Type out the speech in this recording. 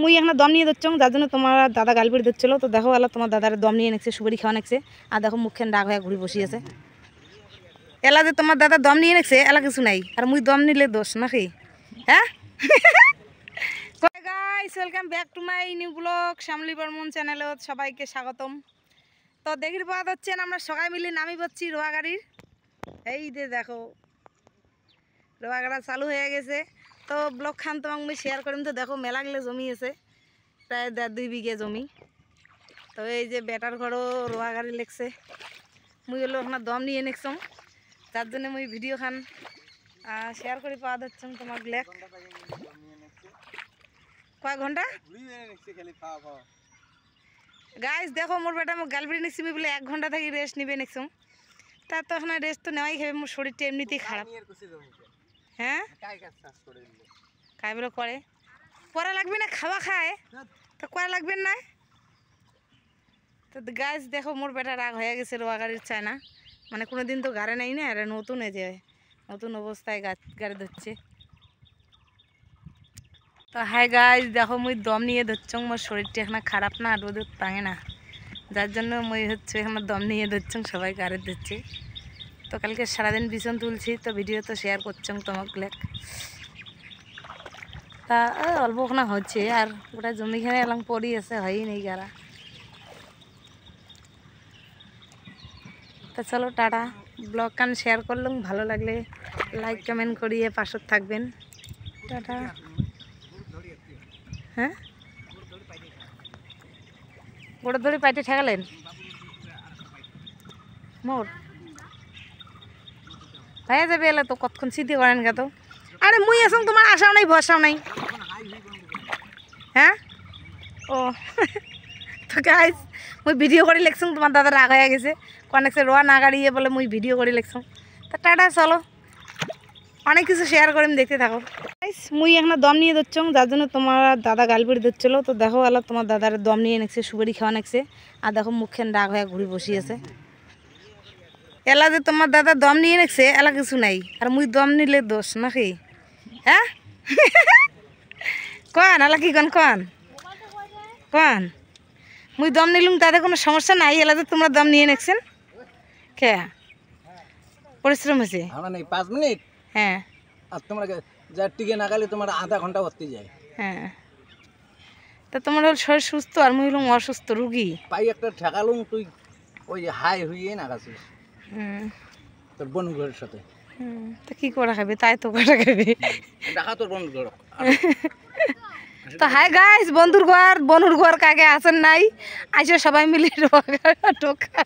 মুই এখন দম নিয়ে দিচ্ছ যার জন্য তোমার দাদা গালপিড়ি দিচ্ছিল তো দেখো এলা তোমার দাদার দম নিয়ে নেছে সুপারি খাওয়া নেছে আর দেখো মুখখান ডাক হয়ে ঘুরে বসিয়েছে এলা যে তোমার দাদা দম নিয়ে নেছে এলা কিছু নাই আর মুই দম নিলে দোষ নাকি হ্যাঁ guys welcome back to my new blog Shyamali Barman চ্যানেলে সবাইকে স্বাগতম। তো দেখির পাওয়া যাচ্ছেন আমরা সবাই মিলে নামি পড়ছি রোয়া গাড়ির। এই যে দেখো রোয়া গাড়া চালু হয়ে গেছে। তো ব্লগ খান তোমাকে আমি শেয়ার করিম। তো দেখো মেলা গেলে জমি আছে প্রায় 1.5-2 বিঘে জমি। তো এই যে বেটার ঘরও রোয়া গাড়ি লেগছে মুই হলো ওখানে দম নিয়ে নেকছম যার জন্য মুই ভিডিও খান শেয়ার করে পাওয়া যাচ্ছে তোমার লেখ কয় ঘন্টা গাইস দেখো মোর বেটা মোক গালবিড়ি নিচ্ছি বলে 1 ঘন্টা থেকে রেস্ট নিবে নেকছম। তার তো ওখানে রেস্ট তো নেওয়াই খাবে মোর শরীরটা এমনিতেই খারাপ। হ্যাঁ খাই বলে করে করা লাগবে না খাওয়া খায় তো করা লাগবে না। তো গাছ দেখো মোর বেটা রাগ হয়ে গেছে রোয়া গাড়ির চায় না মানে কোনো দিন তো গাড়ে নাই না আর নতুন এই যে নতুন অবস্থায় গাড়ি ধরছে। তো হাই গাছ দেখো মুই দম নিয়ে ধরছ মোর শরীরটা এখন খারাপ না রোদ টাঙে না যার জন্য মুই হচ্ছে এখন দম নিয়ে ধরছ সবাই গাড়ি ধরছে। তো কালকে সারাদিন বিছন তুলছি তো ভিডিও তো শেয়ার করছ তোমাকে তা অল্প ওখানে হচ্ছে আর ওটা জমিখানে এলাম পড়ি আছে হয়ই নেই গাড়া। তো চলো টাটা ব্লগ কান শেয়ার করলাম ভালো লাগলে লাইক কমেন্ট করিয়ে পাশে থাকবেন টাটা। হ্যাঁ গোড়া ধরে পাইতে ঠেকালেন মোর ভাইয়া যাবে এলে তো কতক্ষণ স্মৃতি করেন গে তো আরে মুই আসুন তোমার আশাও নাই ভরসাও নাই। হ্যাঁ ও তো গাইস মুই ভিডিও করে লেখছুম তোমার দাদা রাগ হয়ে গেছে কনেকছে রোয়া না গাড়িয়ে বলে মুই ভিডিও করে লেখছুম। তা টাটা চলো অনেক কিছু শেয়ার করিম দেখতে থাকো। গাইস মুই এখন দম নিয়ে দিচ্ছ যার জন্য তোমার দাদা গালপিড়ি দিচ্ছিল তো দেখো এলা তোমার দাদার দম নিয়ে নেছে সুপারি খাওয়া নেছে আর দেখো মুখখান ডাক হয়ে ঘুরে বসিয়েছে এলা যে তোমার দাদা দম নিয়ে নেছে এলা কিছু নাই আর মুই দম নিলে দোষ নাকি হ্যাঁ কন এলা কি কন কন কন মুই দম নিলুম তাদের কোনো সমস্যা নাই এলা যে তোমরা দম নিয়ে নেছেন কে পরিশ্রম হয়েছে 5 মিনিট। হ্যাঁ আর তোমরা যা টিকে না গেলে তোমার আধা ঘন্টা করতে যায়। হ্যাঁ তা তোমার হল শরীর সুস্থ আর মুই হলাম অসুস্থ রুগী পাই একটা ঠেকালুম তুই ওই হাই হইয়ে না গেছিস তোর বন্ধুদের সাথে। তা কি করা খাবে তাই তো করা খাবে দেখা তোর বন্ধুদের। তো হাই গাইস বন্ধুর ঘর কাকে আসেন নাই আইসো সবাই মিলে টোকা